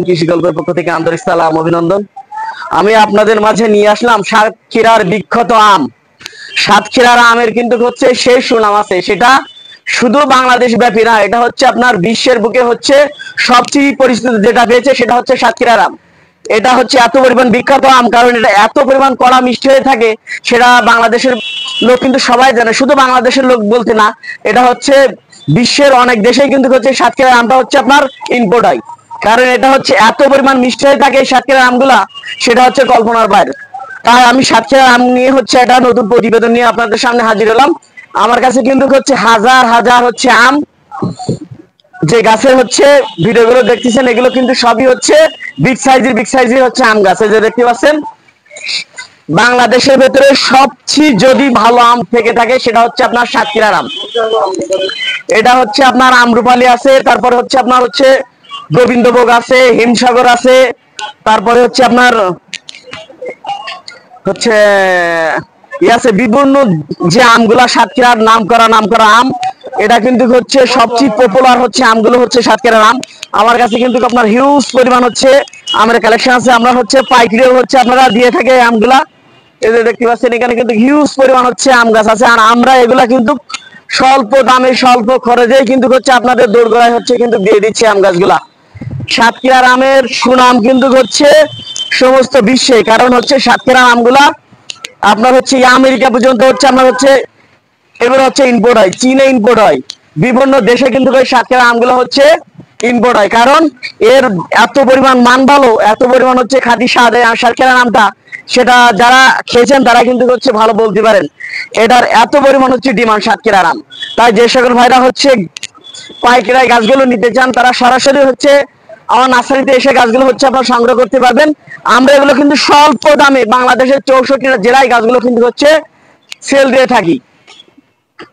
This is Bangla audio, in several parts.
কৃষি গল্পের পক্ষ থেকে আন্তরিক সালাম অভিনন্দন। আমি আপনাদের মাঝে নিয়ে আসলাম সাতক্ষীরার বিখ্যাত আম। সাতক্ষীরার আমের কিন্তু হচ্ছে সেই সুনাম আছে, সেটা শুধু বাংলাদেশ ব্যাপী না, এটা হচ্ছে আপনার বিশ্বের বুকে হচ্ছে সবচেয়ে পরিচিত যেটা পেয়েছে সেটা হচ্ছে সাতক্ষীরার আম। এটা হচ্ছে এত পরিমাণ বিখ্যাত আম, কারণ এটা এত পরিমাণ কড়া মিষ্টি হয়ে থাকে, সেটা বাংলাদেশের লোক কিন্তু সবাই জানে। শুধু বাংলাদেশের লোক বলতে না, এটা হচ্ছে বিশ্বের অনেক দেশেই কিন্তু হচ্ছে সাতক্ষীরার আমটা হচ্ছে আপনার ইম্পোর্ট হয়, কারণ এটা হচ্ছে এত পরিমাণ মিষ্টি হয়ে থাকে সাতক্ষীরার আমগুলা, সেটা হচ্ছে কল্পনার বাইরে। তাই আমি সাতক্ষীরার আম নিয়ে হচ্ছে একটা নতুন প্রতিবেদন নিয়ে আপনাদের সামনে হাজির হলাম। আমার কাছে কিন্তু হচ্ছে হাজার হাজার হচ্ছে আম, যে গাছের হচ্ছে ভিডিওগুলো দেখতেছেন এগুলো কিন্তু সবই হচ্ছে বিগ সাইজের হচ্ছে আম গাছ। যে দেখতে পাচ্ছেন, বাংলাদেশের ভেতরে সবচেয়ে যদি ভালো আম থেকে থাকে সেটা হচ্ছে আপনার সাতক্ষীরার আম। এটা হচ্ছে আপনার আমরুপালি আছে, তারপরে হচ্ছে আপনার হচ্ছে গোবিন্দভোগ আছে, হিমসাগর আছে, তারপরে হচ্ছে আপনার হচ্ছে আছে বিভিন্ন যে আমগুলা সাতক্ষীরার নাম করা আম। এটা কিন্তু হচ্ছে সবচেয়ে পপুলার হচ্ছে আমগুলো হচ্ছে সাতক্ষীরার আম। আমার কাছে কিন্তু আপনার হিউজ পরিমাণ হচ্ছে আমের কালেকশন আছে। আমরা হচ্ছে পাইকারিও হচ্ছে আপনারা দিয়ে থাকে আমগুলা। এই যে দেখতে পাচ্ছেন এখানে কিন্তু হিউজ পরিমাণ হচ্ছে আম গাছ আছে, আর আমরা এগুলা কিন্তু স্বল্প দামে স্বল্প খরচেই কিন্তু হচ্ছে আপনাদের দোরগোড়ায় হচ্ছে কিন্তু দিয়ে দিচ্ছি আম গাছগুলা। সাতক্ষীরার আমের সুনাম কিন্তু হচ্ছে সমস্ত বিশ্বে, কারণ হচ্ছে সাতক্ষীরার আমগুলা আপনার হচ্ছে আমেরিকা পর্যন্ত হচ্ছে আপনার হচ্ছে এবার হচ্ছে ইম্পোর্ট হয়, চীনে ইম্পোর্ট হয়, বিভিন্ন দেশে কিন্তু সাতক্ষীরার আমগুলো হচ্ছে ইম্পোর্ট হয়, কারণ এর এত পরিমাণ মান ভালো, এত পরিমাণ হচ্ছে খাঁটি স্বাদ। সাতক্ষীরার আমটা সেটা যারা খেয়েছেন তারা কিন্তু হচ্ছে ভালো বলতে পারেন, এটার এত পরিমাণ হচ্ছে ডিমান্ড সাতক্ষীরার আম। তাই যে সকল ভাইরা হচ্ছে পাইকারি গাছগুলো নিতে চান তারা সরাসরি হচ্ছে আমার নার্সারিতে এসে গাছগুলো হচ্ছে আপনারা সংগ্রহ করতে পারবেন। আমরা এগুলো কিন্তু স্বল্প দামে বাংলাদেশের 64টা জেলায় গাছগুলো কিন্তু হচ্ছে সেল দিয়ে থাকি।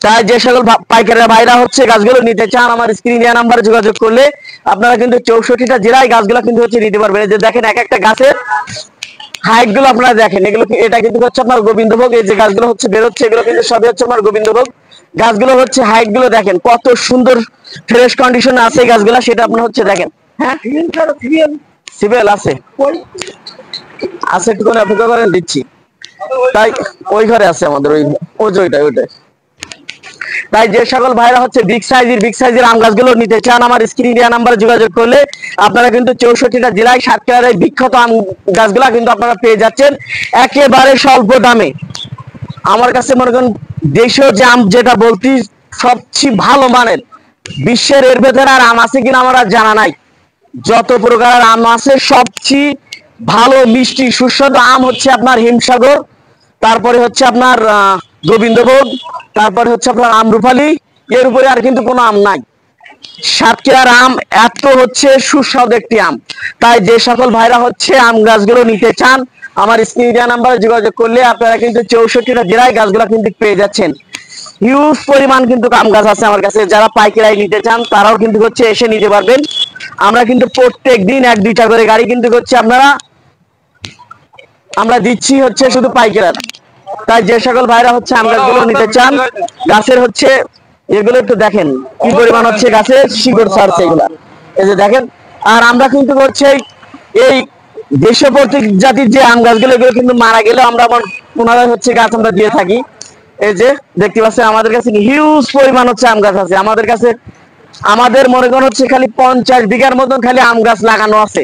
তাই যে সকল পাইকারি ভাইরা হচ্ছে গাছগুলো নিতে চান আমার স্ক্রিন দেওয়া নাম্বারে যোগাযোগ করলে আপনারা কিন্তু 64টা জেলায় গাছগুলো কিন্তু হচ্ছে নিতে পারবেন। এই যে দেখেন এক একটা গাছের হাইট গুলো আপনারা দেখেন, এগুলো এটা কিন্তু হচ্ছে আপনার গোবিন্দভোগ। এই যে গাছগুলো হচ্ছে বেরোচ্ছে এগুলো কিন্তু সবই হচ্ছে আমার গোবিন্দভোগ। গাছগুলো হচ্ছে হাইট গুলো দেখেন কত সুন্দর ফ্রেশ কন্ডিশনে আছে গাছগুলা, সেটা আপনারা হচ্ছে দেখেন। হ্যাঁ সিবেল আছে আছে, একটু করে অপেক্ষা করেন দিচ্ছি। তাই ওই ঘরে আছে আমাদের ওইটাই। তাই যে সকল ভাইরা হচ্ছে বিগ সাইজের আম গাছগুলো নিতে চান আমার স্ক্রিন দেওয়া নাম্বারে যোগাযোগ করলে আপনারা কিন্তু 64টা জেলায় সাতক্ষীরার এই বিখ্যাত আম গাছগুলা কিন্তু আপনারা পেয়ে যাচ্ছেন একেবারে স্বল্প দামে। আমার কাছে মনে করেন দেশীয় যে আম যেটা বলতি সবচেয়ে ভালো মানের, বিশ্বের এর ভেতরে আর আম আছে কিনা আমার আর জানা নাই। যত প্রকারের আম আছে সবচেয়ে ভালো মিষ্টি সুস্বাদু আম হচ্ছে আপনার হিমসাগর, তারপরে হচ্ছে আপনার গোবিন্দভোগ, তারপরে হচ্ছে আপনার আমরুপালি, এর উপরে আর কিন্তু কোনো আম নাই। সাতক্ষীরার আম এত হচ্ছে সুস্বাদু একটি আম। তাই যে সকল ভাইরা হচ্ছে আম গাছগুলো নিতে চান আমার স্ক্রিন দেওয়া নাম্বারে যোগাযোগ করলে আপনারা কিন্তু 64টা জেলায় গাছগুলো কিন্তু পেয়ে যাচ্ছেন। হিউজ পরিমাণ কিন্তু আম গাছ আছে আমার কাছে, যারা পাইকারি নিতে চান তারাও কিন্তু হচ্ছে এসে নিতে পারবেন। আমরা কিন্তু প্রত্যেক দিন 1-2টা করে গাড়ি কিন্তু হচ্ছে আমরা দিচ্ছি হচ্ছে শুধু পাইকারি। তাই যে সকল ভাইরা হচ্ছে আম গাছগুলো নিতে চান গাছের হচ্ছে এগুলো একটু দেখেন কি পরিমাণ হচ্ছে গাছের শিকড় ছাড়ছে এগুলা, এই যে দেখেন। আর আমরা কিন্তু হচ্ছে এই দেশীয় জাতির যে আম গাছগুলো এগুলো কিন্তু মারা গেলে আমরা পুনরায় হচ্ছে গাছ আমরা দিয়ে থাকি। এই যে দেখতে পাচ্ছেন আমাদের কাছে হিউজ পরিমাণ হচ্ছে আম গাছ আছে। আমাদের মনে করেন হচ্ছে খালি 50 বিঘার মতন খালি আম গাছ লাগানো আছে।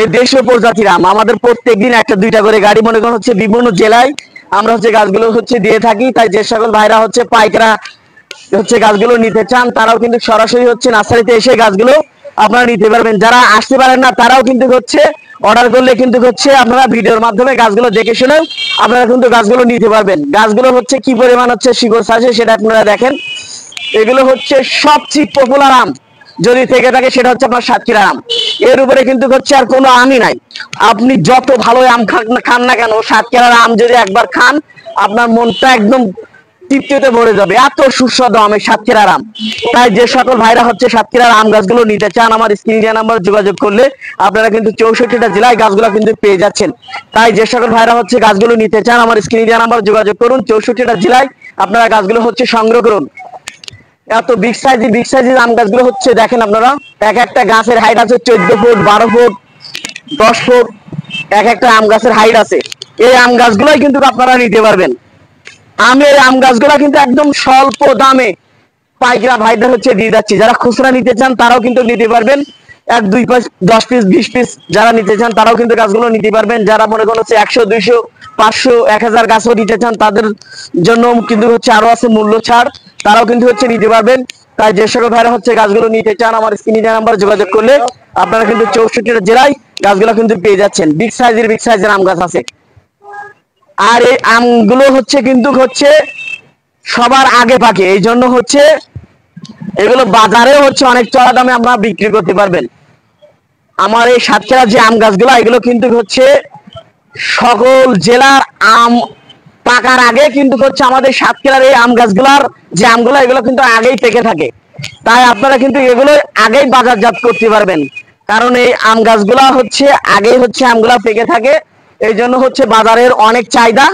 এই দেশীয় প্রজাতির আম আমাদের প্রত্যেকদিন 1-2টা করে গাড়ি মনে করেন হচ্ছে বিভিন্ন জেলায় আমরা হচ্ছে গাছগুলো হচ্ছে দিয়ে থাকি। তাই যে সকল ভাইরা হচ্ছে পাইকারা হচ্ছে গাছগুলো নিতে চান তারাও কিন্তু সরাসরি হচ্ছে নার্সারিতে এসে গাছগুলো আপনারা নিতে পারবেন। যারা আসতে পারেন না তারাও কিন্তু হচ্ছে অর্ডার করলে কিন্তু হচ্ছে আপনারা ভিডিওর মাধ্যমে গাছগুলো দেখে শুনে আপনারা কিন্তু গাছগুলো নিতে পারবেন। গাছগুলো হচ্ছে কি পরিমাণ হচ্ছে শিকড় ছাড়ছে সেটা আপনারা দেখেন। এগুলো হচ্ছে সবচেয়ে পপুলার আম যদি থেকে থাকে সেটা হচ্ছে আপনার সাতক্ষীরার আম। এর উপরে কিন্তু হচ্ছে আর কোনো আমই নাই। আপনি যত ভালো আম খান না কেন সাতক্ষীরার আম যদি একবার খান আপনার মনটা একদম তৃপ্তিতে ভরে যাবে, এত সুস্বাদু আম এই সাতক্ষীরার আম। তাই যে সকল ভাইরা হচ্ছে সাতক্ষীরার আম গাছগুলো নিতে চান আমার স্ক্রিন দেওয়া নাম্বার যোগাযোগ করলে আপনারা কিন্তু 64টা জেলায় গাছগুলো কিন্তু পেয়ে যাচ্ছেন। তাই যে সকল ভাইরা হচ্ছে গাছগুলো নিতে চান আমার স্ক্রিন দেওয়া নাম্বার যোগাযোগ করুন, 64টা জেলায় আপনারা গাছগুলো হচ্ছে সংগ্রহ করুন। এত বিগ সাইজের আম গাছগুলো হচ্ছে দেখেন আপনারা, এক একটা গাছের হাইট আছে 14 ফুট, 12 ফুট, 10 ফুট, এক একটা আম গাছের হাইট আছে। এই আম গাছগুলোই কিন্তু আপনারা নিতে পারবেন। আমের আম গাছগুলো কিন্তু একদম স্বল্প দামে পাইকার ভাইদের হচ্ছে দিয়ে যাচ্ছি। যারা খুচরা নিতে চান তারাও কিন্তু নিতে পারবেন, 1, 2 পিস, 10 পিস, 20 পিস যারা নিতে চান তারাও কিন্তু গাছগুলো নিতে পারবেন। যারা মনে করেন হচ্ছে 100, 200, 500, 1000 গাছও নিতে চান তাদের জন্য কিন্তু হচ্ছে আরো আছে মূল্য ছাড়, তারাও কিন্তু হচ্ছে নিতে পারবেন। তাই যে সকল ভাইরা হচ্ছে গাছগুলো নিতে চান আমার স্ক্রিনে দেওয়া নাম্বার যোগাযোগ করলে আপনারা কিন্তু 64টা জেলায় গাছগুলো কিন্তু পেয়ে যাচ্ছেন। বিগ সাইজের আম গাছ আছে। আর এই আমগুলো হচ্ছে কিন্তু হচ্ছে সবার আগে পাকে, এই জন্য হচ্ছে এগুলো বাজারে হচ্ছে অনেক চড়া দামে আমরা বিক্রি করতে পারবেন। আমার এই সাতক্ষীরা যে আম গাছগুলো এগুলো কিন্তু হচ্ছে সকল জেলার আম পাকার আগে কিন্তু হচ্ছে আমাদের সাতক্ষীরার এই আম গাছগুলার যে আমগুলো এগুলো কিন্তু আগেই পেকে থাকে। তাই আপনারা কিন্তু এগুলো আগেই বাজারজাত করতে পারবেন, কারণ এই আম গাছগুলা হচ্ছে আগেই হচ্ছে আমগুলা পেকে থাকে। এই জন্য হচ্ছে বাজারের অনেক চাহিদা।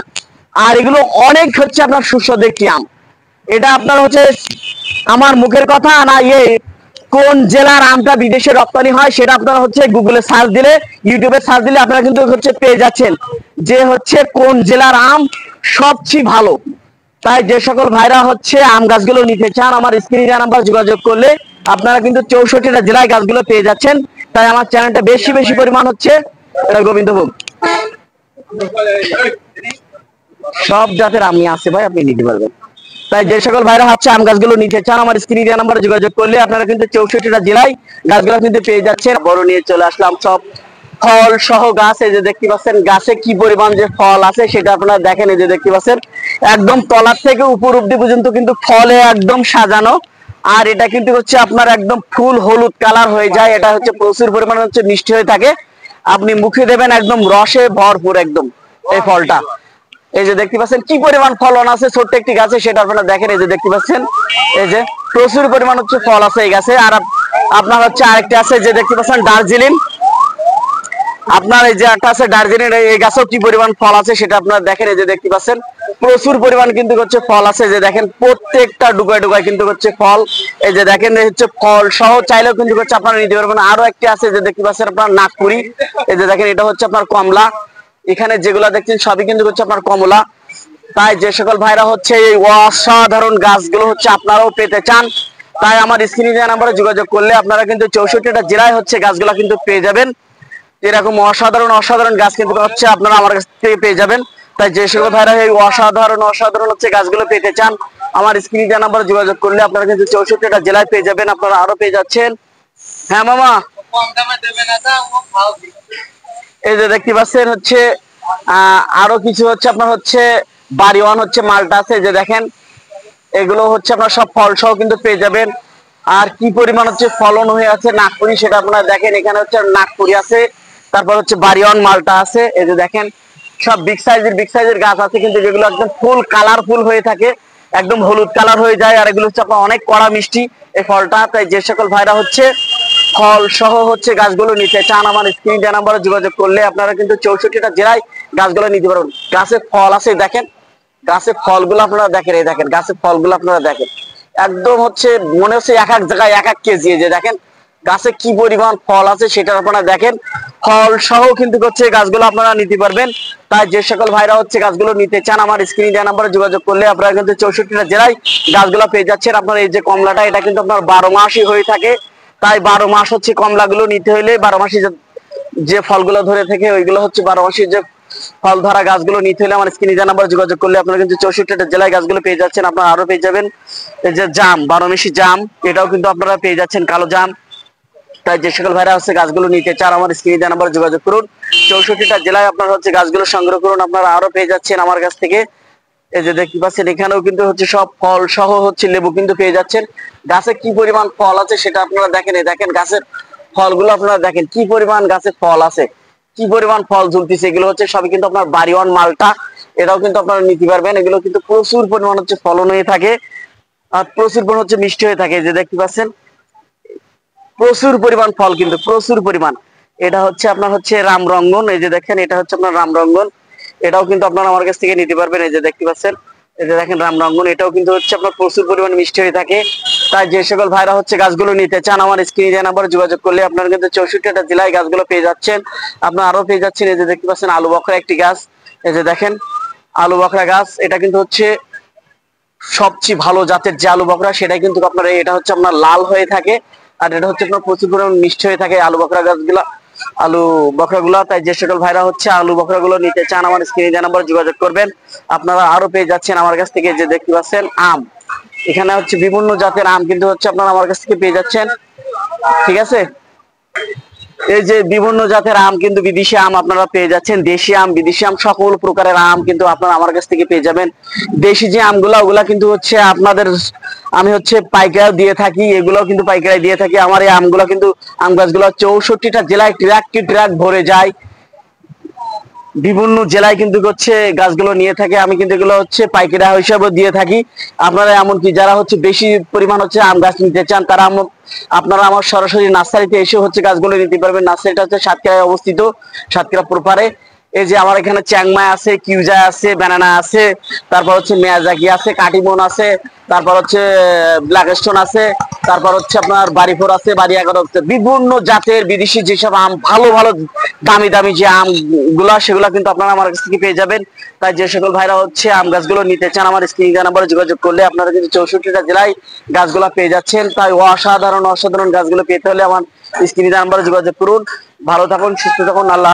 আর এগুলো অনেক হচ্ছে আপনার সুস্বাদু একটি আম। এটা আপনার হচ্ছে আমার মুখের কথা না, কোন জেলার আমটা বিদেশে রপ্তানি হয় সেটা আপনারা হচ্ছে গুগলে সার্চ দিলে, ইউটিউবে সার্চ দিলে আপনারা কিন্তু হচ্ছে পেয়ে যাচ্ছেন যে হচ্ছে কোন জেলার আম সবচেয়ে ভালো। তাই যে সকল ভাইরা হচ্ছে আম গাছগুলো নিতে চান আমার স্ক্রিনে দেওয়া নাম্বার যোগাযোগ করলে আপনারা কিন্তু 64টা জেলায় গাছগুলো পেয়ে যাচ্ছেন। তাই আমার চ্যানেলটা বেশি পরিমাণ হচ্ছে এটা গোবিন্দভোগ, সব জাতের আমি আছে ভাই, আপনি নিতে পারবেন। তাই যে সকল ভাইরা হচ্ছে আম গাছগুলো নিতে চান আমার স্ক্রিনে দেওয়া নাম্বারে যোগাযোগ করলে আপনারা কিন্তু 64টা জেলায় গাছগুলো কিন্তু পেয়ে যাচ্ছেন। বড় নিয়ে চলে আসলাম সব ফল সহ গাছ। এই যে দেখতে পাচ্ছেন গাছে কি পরিমাণ যে ফল আছে সেটা আপনারা দেখেন। এই যে দেখতে পাচ্ছেন একদম তলার থেকে উপর অব্দি পর্যন্ত কিন্তু ফলে একদম সাজানো। আর এটা কিন্তু হচ্ছে আপনার একদম ফুল হলুদ কালার হয়ে যায়। এটা হচ্ছে প্রচুর পরিমাণে হচ্ছে মিষ্টি হয়ে থাকে। আপনি মুখে দেবেন একদম রসে ভরপুর একদম এই ফলটা। এই যে দেখতে পাচ্ছেন কি পরিমাণ ফলন আছে ছোট্ট একটি গাছে সেটা আপনারা দেখেন। এই যে দেখতে পাচ্ছেন এই যে প্রচুর পরিমাণ হচ্ছে ফল আছে এই গাছে। আর আপনার হচ্ছে আরেকটা আছে যে দেখতে পাচ্ছেন দার্জিলিং, আপনার এই যে একটা আছে দার্জিলিং, এই গাছেও কি পরিমাণ ফল আছে সেটা আপনারা দেখেন। এই যে দেখতে পাচ্ছেন প্রচুর পরিমাণ কিন্তু হচ্ছে ফল আছে। যে দেখেন প্রত্যেকটা ডুগায় কিন্তু হচ্ছে ফল। এই যে দেখেন হচ্ছে ফল সহ চাইলেও কিন্তু হচ্ছে আপনারা নিতে পারবেন। আরো একটি আছে যে দেখতে পাচ্ছেন আপনার নাগপুরি। এই যে দেখেন এটা হচ্ছে আপনার কমলা। এখানে যেগুলা দেখছেন সবই কিন্তু হচ্ছে আপনার কমলা। তাই যে সকল ভাইরা হচ্ছে এই অসাধারণ গাছগুলো হচ্ছে আপনারাও পেতে চান তাই আমার স্ক্রিনে দেওয়া নাম্বারে যোগাযোগ করলে আপনারা কিন্তু 64টা জেলায় হচ্ছে গাছগুলা কিন্তু পেয়ে যাবেন। এরকম অসাধারণ গাছ কিন্তু হচ্ছে আপনারা আমার কাছ থেকে পেয়ে যাবেন। তাই যে সকল ভাইরা এই অসাধারণ হচ্ছে গাছগুলো পেতে চান আমার স্ক্রিনে দেওয়া নাম্বারে যোগাযোগ করলে আপনারা কিন্তু 64টা জেলায় পেয়ে যাবেন। আপনারা আরো পেয়ে যাচ্ছেন। হ্যাঁ মামা, এই যে দেখতে পাচ্ছেন হচ্ছে আরো কিছু হচ্ছে আপনার হচ্ছে বাড়িওয়ান হচ্ছে মালটা আছে। যে দেখেন এগুলো হচ্ছে আপনার সব ফল সহ কিন্তু পেয়ে যাবেন। আর কি পরিমাণ হচ্ছে ফলন হয়ে আছে নাগপুরি সেটা আপনারা দেখেন। এখানে হচ্ছে নাগপুরি আছে, তারপর হচ্ছে বাড়িওয়ান মালটা আছে। এই যে দেখেন সব বিগ সাইজের গাছ আছে কিন্তু যেগুলো একদম ফুল কালারফুল হয়ে থাকে, একদম হলুদ কালার হয়ে যায়। আর এগুলো হচ্ছে আপনার অনেক কড়া মিষ্টি এই ফলটা। তাই যে সকল ভাইরা হচ্ছে ফল সহ হচ্ছে গাছগুলো নিতে চান আমার স্ক্রিন দেওয়া নাম্বারে যোগাযোগ করলে আপনারা কিন্তু 64টা জেলায় গাছগুলো নিতে পারবেন। গাছে ফল আছে দেখেন, গাছের ফলগুলো আপনারা দেখেন। এই দেখেন গাছের ফলগুলো আপনারা দেখেন একদম হচ্ছে মনে হচ্ছে এক এক জায়গায় 1-1 কেজি। যে দেখেন গাছে কি পরিমাণ ফল আছে সেটা আপনারা দেখেন। ফল সহ কিন্তু হচ্ছে গাছগুলো আপনারা নিতে পারবেন। তাই যে সকল ভাইরা হচ্ছে গাছগুলো নিতে চান আমার স্ক্রিনে দেওয়া নাম্বারে যোগাযোগ করলে আপনারা কিন্তু 64টা জেলায় গাছগুলো পেয়ে যাচ্ছেন। আপনার এই যে কমলাটা এটা কিন্তু আপনার 12 মাসই হয়ে থাকে। তাই 12 মাস হচ্ছে কমলাগুলো নিতে হলে 12 মাসি যে ফলগুলো ধরে থাকে ওইগুলো হচ্ছে 12 মাসি যে ফল ধরা গাছগুলো নিতে হলে আমার স্ক্রিনে দেওয়া নাম্বারে যোগাযোগ করলে আপনারা কিন্তু 64টা জেলায় গাছগুলো পেয়ে যাচ্ছেন। আপনারা আরো পেয়ে যাবেন এই যে জাম, 12 মাসি জাম, এটাও কিন্তু আপনারা পেয়ে যাচ্ছেন, কালো জাম। তাই যে সকল ভাইরা হচ্ছে গাছগুলো নিতে চান আমার স্ক্রিনে দেওয়া নাম্বারে যোগাযোগ করুন। 64টা জেলায় আপনারা হচ্ছে গাছগুলো সংগ্রহ করুন। আপনারা আরো পেয়ে যাচ্ছেন আমার কাছ থেকে। এই যে দেখতে পাচ্ছেন এখানেও কিন্তু হচ্ছে সব ফল সহ হচ্ছে লেবু কিন্তু পেয়ে যাচ্ছেন। গাছে কি পরিমাণ ফল আছে সেটা আপনারা দেখেন। এই দেখেন গাছের ফলগুলো আপনারা দেখেন কি পরিমাণ গাছে ফল আছে, কি পরিমাণ ফল ঝুলতেছে। এগুলো হচ্ছে সবই কিন্তু আপনার বাড়িওয়ান মালটা, এটাও কিন্তু আপনারা নিতে পারবেন। এগুলো কিন্তু প্রচুর পরিমাণ হচ্ছে ফলন হয়ে থাকে আর প্রচুর পরিমাণ হচ্ছে মিষ্টি হয়ে থাকে। যে দেখতে পাচ্ছেন প্রচুর পরিমাণ ফল কিন্তু প্রচুর পরিমাণ। এটা হচ্ছে আপনার হচ্ছে রামরঙ্গন। এই যে দেখেন এটা হচ্ছে আপনার রামরঙ্গন, এটাও কিন্তু আপনারা আমার কাছ থেকে নিতে পারবেন। এই যে দেখতে পাচ্ছেন এই যে দেখেন রামরঙ্গন, এটাও কিন্তু হচ্ছে আপনার প্রচুর পরিমাণে মিষ্টি হয়ে থাকে। তাই যে সকল ভাইরা হচ্ছে গাছগুলো নিতে চান আমার স্ক্রিনে দেওয়া নাম্বারে যোগাযোগ করলে আপনারা কিন্তু 64টা জেলায় গাছগুলো পেয়ে যাচ্ছেন। আপনারা আরো পেয়ে যাচ্ছেন, এই যে দেখতে পাচ্ছেন আলু বখরা একটি গাছ, এই যে দেখেন আলু বখরা গাছ, এটা কিন্তু হচ্ছে সবচেয়ে ভালো জাতের যে আলু বখরা, সেটা কিন্তু আপনার এটা হচ্ছে আপনার লাল হয়ে থাকে, আর এটা হচ্ছে আপনার প্রচুর পরিমাণ মিষ্টি হয়ে থাকে আলু বখরা গাছগুলা, আলু বখরা গুলা। তাই যে সকল ভাইরা হচ্ছে আলু বখরা গুলো নিতে চান আমার স্ক্রিনে দেওয়া নাম্বারে যোগাযোগ করবেন। আপনারা আরো পেয়ে যাচ্ছেন আমার কাছ থেকে, যে দেখতে পাচ্ছেন আম, এখানে হচ্ছে বিভিন্ন জাতের আম কিন্তু হচ্ছে আপনারা আমার কাছ থেকে পেয়ে যাচ্ছেন। ঠিক আছে, এই যে বিভিন্ন জাতের আম কিন্তু বিদেশি আম আপনারা পেয়ে যাচ্ছেন, দেশি আম বিদেশি আম সকল প্রকারের আম কিন্তু আপনারা আমার কাছ থেকে পেয়ে যাবেন। দেশি যে আমগুলা ওগুলা কিন্তু হচ্ছে আপনাদের আমি হচ্ছে পাইকারি দিয়ে থাকি, এগুলাও কিন্তু পাইকারি দিয়ে থাকি। আমার এই আমগুলা কিন্তু আম গাছগুলো 64টা জেলায় ট্রাক কি ট্রাক ভরে যায়, বিভিন্ন জেলায় কিন্তু হচ্ছে গাছগুলো নিয়ে থাকে, আমি কিন্তু এগুলো হচ্ছে পাইকারি হিসাবে দিয়ে থাকি। আপনারা এমনকি যারা হচ্ছে বেশি পরিমাণ হচ্ছে আম গাছ নিতে চান তারা আপনারা আমার সরাসরি নার্সারিতে এসে হচ্ছে গাছগুলো নিতে পারবেন। নার্সারিটা হচ্ছে সাতক্ষীরায় অবস্থিত, সাতক্ষীরা প্রপারে। এই যে আমার এখানে চ্যাংমাই আছে, কিউজা আছে, ব্যানানা আছে, তারপর হচ্ছে মেয়াজাকি আছে, কাটিমন আছে, তারপর হচ্ছে ব্ল্যাক স্টোন আছে, তারপর হচ্ছে আপনার বাড়িফোর আছে, বাড়ি 11 আছে, বিভিন্ন জাতের বিদেশি যেসব আম ভালো ভালো দামি দামি যে আম গুলা সেগুলা কিন্তু আপনারা আমার কাছ থেকে পেয়ে যাবেন। তাই যে সকল ভাইরা হচ্ছে আম গাছগুলো নিতে চান আমার স্ক্রিন নাম্বারে যোগাযোগ করলে আপনারা কিন্তু 64টা জেলায় গাছগুলা পেয়ে যাচ্ছেন। তাই অসাধারণ অসাধারণ গাছগুলো পেতে হলে আমার স্ক্রিন নাম্বারে যোগাযোগ করুন। ভালো থাকুন, সুস্থ থাকুন, আল্লাহ।